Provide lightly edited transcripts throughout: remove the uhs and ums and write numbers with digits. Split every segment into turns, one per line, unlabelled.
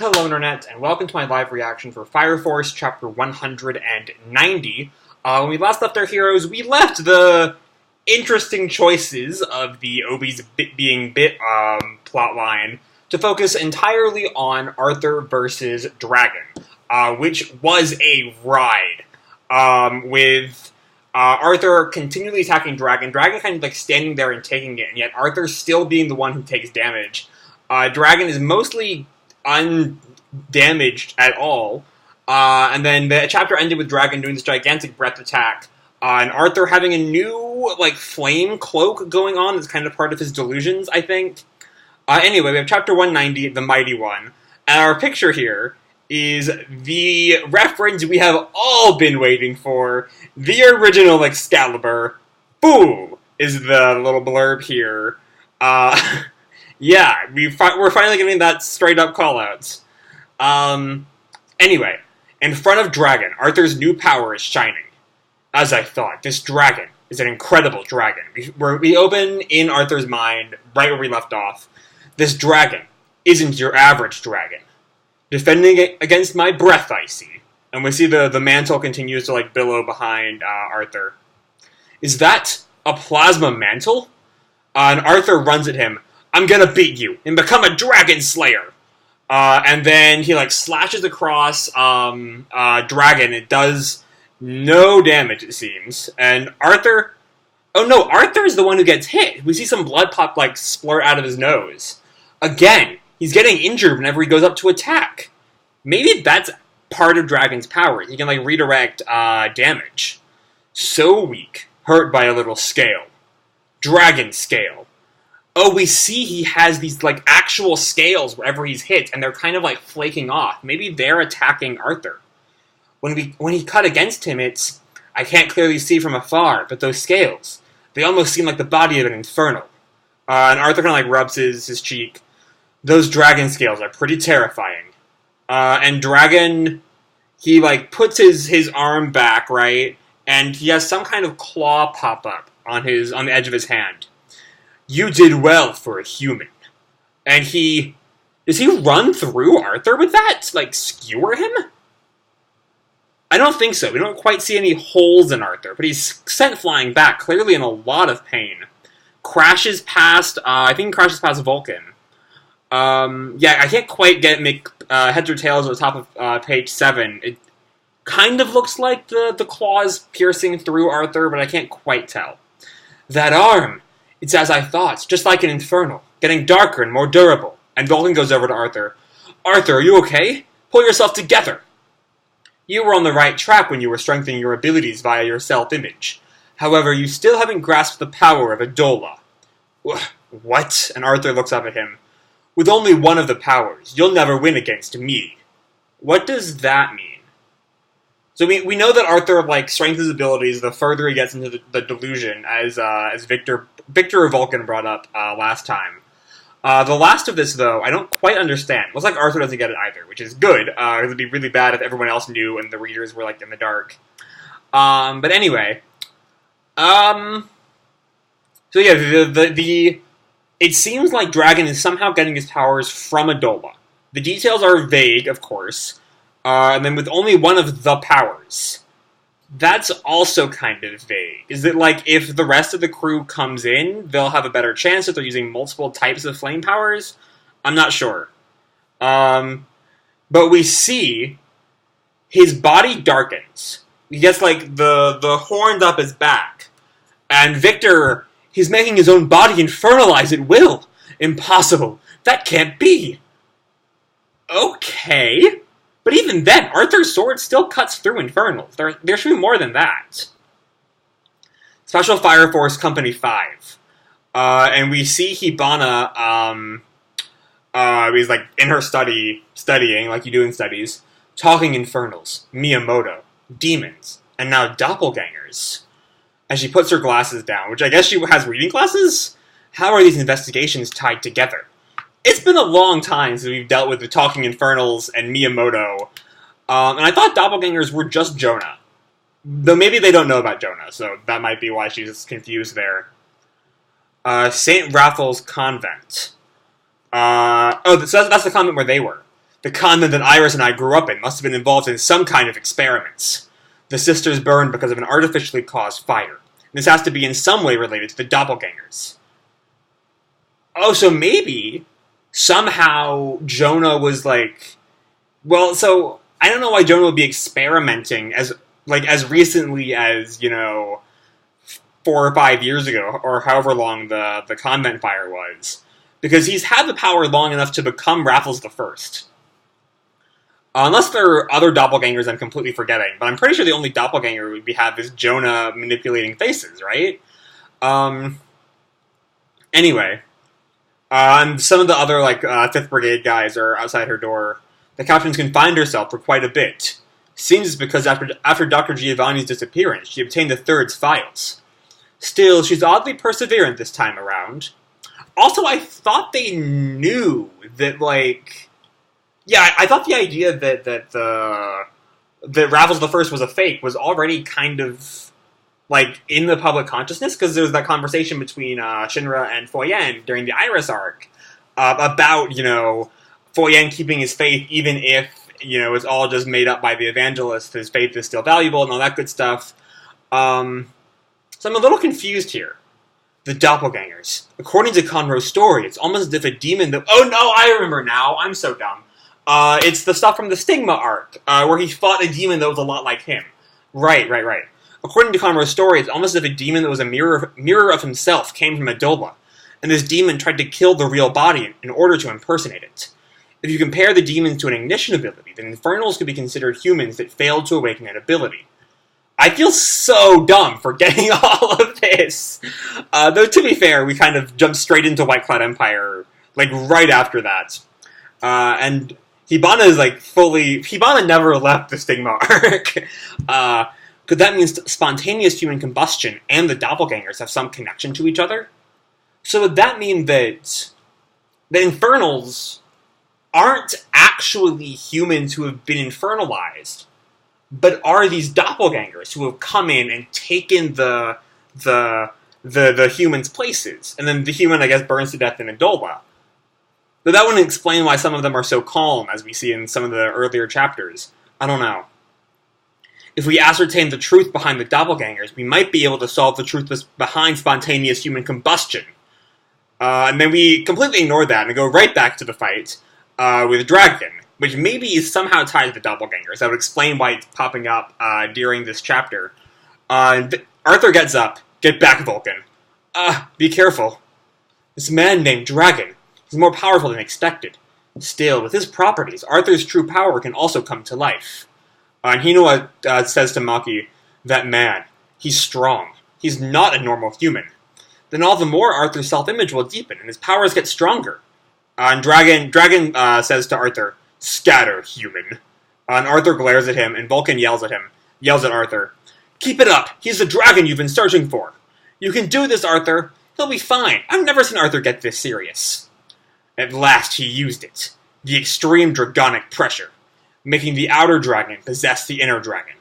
Hello Internet, and welcome to my live reaction for Fire Force Chapter 190. When we last left our heroes, we left the interesting choices of the Obi's being bit plotline to focus entirely on Arthur versus Dragon, which was a ride, with Arthur continually attacking Dragon, Dragon kind of like standing there and taking it, and yet Arthur still being the one who takes damage. Dragon is mostly undamaged at all, and then the chapter ended with Dragon doing this gigantic breath attack, and Arthur having a new, like, flame cloak going on that's kind of part of his delusions, I think. Anyway, we have chapter 190, The Mighty One, and our picture here is the reference we have all been waiting for, the original Excalibur. Boo! Is the little blurb here. Yeah, we're finally getting that straight-up call-outs. Anyway, in front of Dragon, Arthur's new power is shining. As I thought, this dragon is an incredible dragon. We open in Arthur's mind, right where we left off. This dragon isn't your average dragon. Defending it against my breath, I see. And we see the mantle continues to, billow behind Arthur. Is that a plasma mantle? And Arthur runs at him. I'm gonna beat you and become a dragon slayer. And then he slashes across Dragon. It does no damage, it seems. And Arthur, oh no, Arthur is the one who gets hit. We see some blood pop splurt out of his nose. Again, he's getting injured whenever he goes up to attack. Maybe that's part of Dragon's power. He can redirect damage. So weak, hurt by a little scale. Dragon scale. Oh, we see he has these, actual scales wherever he's hit, and they're kind of, flaking off. Maybe they're attacking Arthur. When he cut against him, I can't clearly see from afar, but those scales, they almost seem like the body of an infernal. And Arthur kind of, rubs his cheek. Those dragon scales are pretty terrifying. And Dragon, he, puts his arm back, right? And he has some kind of claw pop up on the edge of his hand. You did well for a human. And does he run through Arthur with that? Skewer him? I don't think so. We don't quite see any holes in Arthur, but he's sent flying back, clearly in a lot of pain. Crashes past, I think he crashes past Vulcan. Yeah, I can't quite make heads or tails at the top of page 7. It kind of looks like the claws piercing through Arthur, but I can't quite tell. That arm! It's as I thought, just like an infernal, getting darker and more durable. And Vulcan goes over to Arthur. Arthur, are you okay? Pull yourself together. You were on the right track when you were strengthening your abilities via your self-image. However, you still haven't grasped the power of a Dola. What? And Arthur looks up at him. With only one of the powers, you'll never win against me. What does that mean? So we know that Arthur strengthens his abilities the further he gets into the delusion, as Victor or Vulcan brought up last time. The last of this, though, I don't quite understand. Looks like Arthur doesn't get it either, which is good, because it'd be really bad if everyone else knew and the readers were in the dark. But anyway, so yeah, it seems like Dragon is somehow getting his powers from a Dola. The details are vague, of course. And then with only one of the powers. That's also kind of vague. Is it if the rest of the crew comes in, they'll have a better chance if they're using multiple types of flame powers? I'm not sure. But we see his body darkens. He gets the horns up his back. And Victor, he's making his own body infernalize at will. Impossible. That can't be. Okay. But even then, Arthur's sword still cuts through infernals. There should be more than that. Special Fire Force Company 5. And we see Hibana, he's in her studying, like you do in studies, talking infernals, Miyamoto, demons, and now doppelgangers. As she puts her glasses down, which I guess she has reading glasses? How are these investigations tied together? It's been a long time since we've dealt with the Talking Infernals and Miyamoto, and I thought doppelgangers were just Jonah. Though maybe they don't know about Jonah, so that might be why she's confused there. St. Raphael's Convent. So that's the convent where they were. The convent that Iris and I grew up in must have been involved in some kind of experiments. The sisters burned because of an artificially caused fire. This has to be in some way related to the doppelgangers. Oh, so maybe somehow Jonah was like... Well, so I don't know why Jonah would be experimenting as recently as, 4 or 5 years ago, or however long the convent fire was. Because he's had the power long enough to become Raffles the First. Unless there are other doppelgangers I'm completely forgetting, but I'm pretty sure the only doppelganger we have is Jonah manipulating faces, right? Anyway, some of the other 5th Brigade guys are outside her door. The captain's confined herself for quite a bit. Seems it's because after Dr. Giovanni's disappearance, she obtained the Third's files. Still, she's oddly perseverant this time around. Also, I thought they knew that, I thought the idea that Raffles the First was a fake was already kind of, in the public consciousness, because there was that conversation between Shinra and Foyen during the Iris arc about, Foyen keeping his faith even if, it's all just made up by the evangelist, his faith is still valuable and all that good stuff. So I'm a little confused here. The doppelgangers. According to Conroe's story, it's almost as if a demon that... Oh no, I remember now. I'm so dumb. It's the stuff from the Stigma arc, where he fought a demon that was a lot like him. Right. According to Conroe's story, it's almost as if a demon that was a mirror of himself came from Adola, and this demon tried to kill the real body in order to impersonate it. If you compare the demons to an ignition ability, then Infernals could be considered humans that failed to awaken that ability. I feel so dumb for getting all of this. Though, to be fair, we kind of jumped straight into White Cloud Empire, right after that. And Hibana is, Hibana never left the Stigma arc. Could that mean spontaneous human combustion and the doppelgangers have some connection to each other? So would that mean that the Infernals aren't actually humans who have been infernalized, but are these doppelgangers who have come in and taken the humans' places, and then the human, I guess, burns to death in Adola. But that wouldn't explain why some of them are so calm, as we see in some of the earlier chapters. I don't know. If we ascertain the truth behind the doppelgangers, we might be able to solve the truth behind spontaneous human combustion. And then we completely ignore that and go right back to the fight with Dragon, which maybe is somehow tied to the doppelgangers. That would explain why it's popping up during this chapter. Arthur gets up. Get back, Vulcan. Be careful. This man named Dragon, he's more powerful than expected. Still, with his properties, Arthur's true power can also come to life. And Hinoa says to Maki, that man, he's strong. He's not a normal human. Then all the more Arthur's self-image will deepen, and his powers get stronger. And Dragon says to Arthur, scatter, human. And Arthur glares at him, and Vulcan yells at Arthur, keep it up! He's the dragon you've been searching for! You can do this, Arthur! He'll be fine! I've never seen Arthur get this serious. At last he used it. The extreme dragonic pressure, making the outer dragon possess the inner dragon.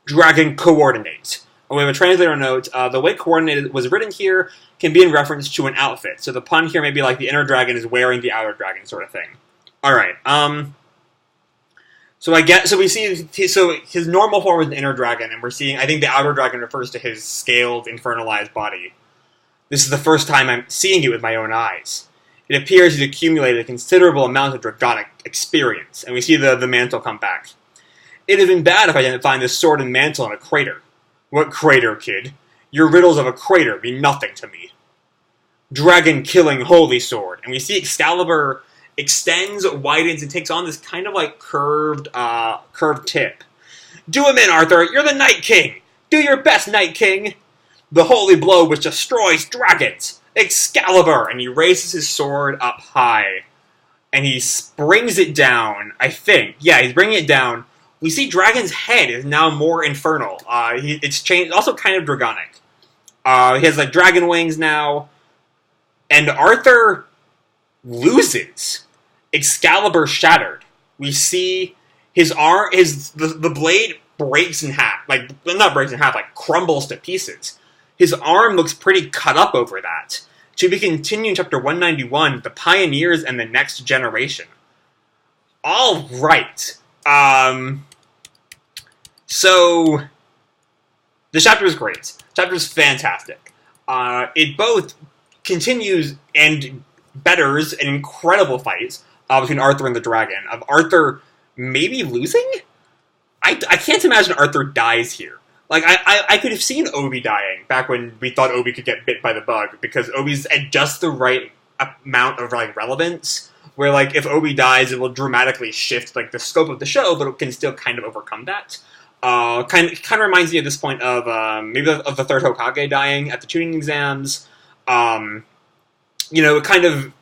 Dragon coordinate. We have a translator note. The way coordinated was written here can be in reference to an outfit. So the pun here may be like the inner dragon is wearing the outer dragon sort of thing. Alright, so we see, his normal form is the inner dragon, and we're seeing, I think the outer dragon refers to his scaled, infernalized body. This is the first time I'm seeing it with my own eyes. It appears he's accumulated a considerable amount of dragonic experience, and we see the mantle come back. It'd have been bad if I didn't find this sword and mantle in a crater. What crater, kid? Your riddles of a crater mean nothing to me. Dragon-killing holy sword, and we see Excalibur extends, widens, and takes on this kind of curved tip. Do him in, Arthur! You're the Night King! Do your best, Night King! The holy blow which destroys dragons! Excalibur! And he raises his sword up high. And he brings it down, I think. Yeah, he's bringing it down. We see Dragon's head is now more infernal. It's changed, also kind of dragonic. He has dragon wings now. And Arthur loses. Excalibur shattered. We see his arm, the blade breaks in half. Not breaks in half, crumbles to pieces. His arm looks pretty cut up over that. To be continued in chapter 191, The Pioneers and the Next Generation. All right. So the chapter is great. The chapter is fantastic. It both continues and betters an incredible fight between Arthur and the dragon, of Arthur maybe losing? I can't imagine Arthur dies here. Like, I could have seen Obi dying back when we thought Obi could get bit by the bug, because Obi's at just the right amount of, like, relevance, where, like, if Obi dies, it will dramatically shift, like, the scope of the show, but it can still kind of overcome that. Kind of reminds me at this point of, maybe of the third Hokage dying at the tuning exams. It kind of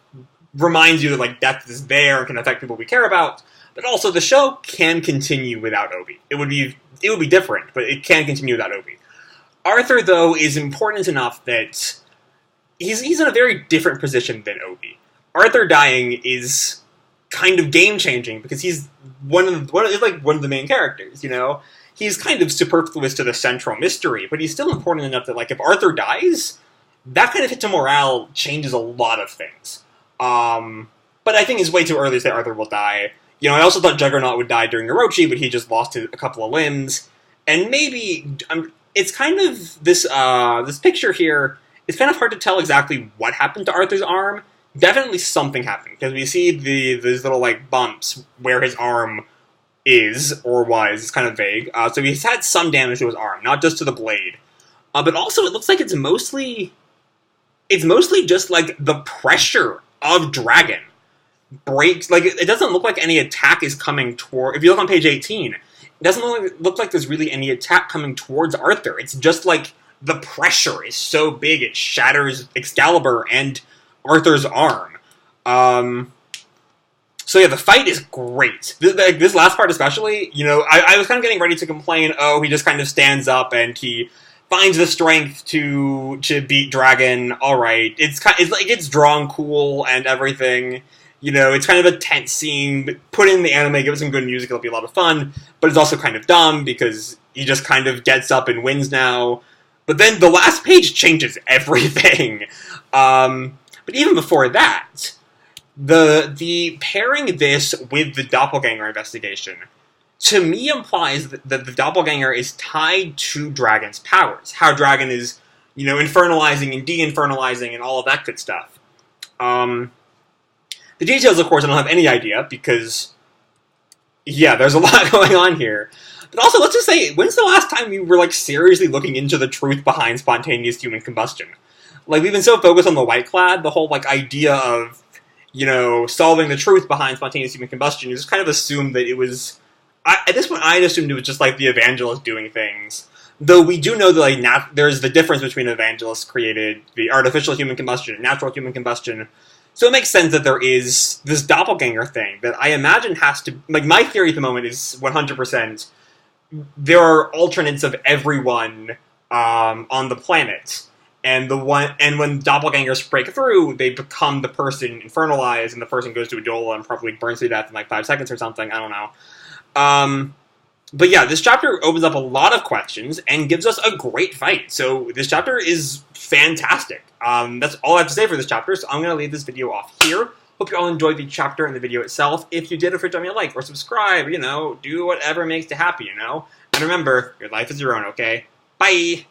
reminds you that, like, death is there and can affect people we care about, but also the show can continue without Obi. It would be different, but it can continue without Obi. Arthur, though, is important enough that he's in a very different position than Obi. Arthur dying is kind of game-changing, because he's one of the main characters, you know? He's kind of superfluous to the central mystery, but he's still important enough that, like, if Arthur dies, that kind of hit to morale changes a lot of things. But I think it's way too early to say Arthur will die. You know, I also thought Juggernaut would die during Orochi, but he just lost a couple of limbs. And maybe, it's kind of, this picture here, it's kind of hard to tell exactly what happened to Arthur's arm. Definitely something happened, because we see these little, like, bumps where his arm is, or was. It's kind of vague. So he's had some damage to his arm, not just to the blade. But also, it looks like it's mostly just, like, the pressure of Dragon breaks. Like, it doesn't look like any attack is coming toward... If you look on page 18, it doesn't look like there's really any attack coming towards Arthur. It's just, like, the pressure is so big it shatters Excalibur and Arthur's arm. So yeah, the fight is great. This last part especially, you know, I was kind of getting ready to complain, oh, he just kind of stands up and he finds the strength to beat Dragon. Alright, it's drawn cool and everything. You know, it's kind of a tense scene, but put in the anime, give it some good music, it'll be a lot of fun, but it's also kind of dumb, because he just kind of gets up and wins now. But then the last page changes everything. But even before that, the pairing this with the Doppelganger investigation, to me implies that the Doppelganger is tied to Dragon's powers. How Dragon is, you know, infernalizing and de-infernalizing and all of that good stuff. The details, of course, I don't have any idea, because, yeah, there's a lot going on here. But also, let's just say, when's the last time we were, like, seriously looking into the truth behind spontaneous human combustion? Like, we've been so focused on the White Clad, the whole, like, idea of, you know, solving the truth behind spontaneous human combustion, you just kind of assumed that it was... at this point, I had assumed it was just, like, the evangelist doing things. Though we do know that, like, there's the difference between evangelists created the artificial human combustion and natural human combustion. So it makes sense that there is this doppelganger thing that I imagine has to... Like, my theory at the moment is 100%. There are alternates of everyone on the planet. And when doppelgangers break through, they become the person infernalized, and the person goes to a duel and probably burns to death in, like, 5 seconds or something. I don't know. But yeah, this chapter opens up a lot of questions and gives us a great fight. So this chapter is fantastic. That's all I have to say for this chapter, so I'm going to leave this video off here. Hope you all enjoyed the chapter and the video itself. If you did, feel free to drop me a like or subscribe, you know, do whatever makes you happy, you know? And remember, your life is your own, okay? Bye!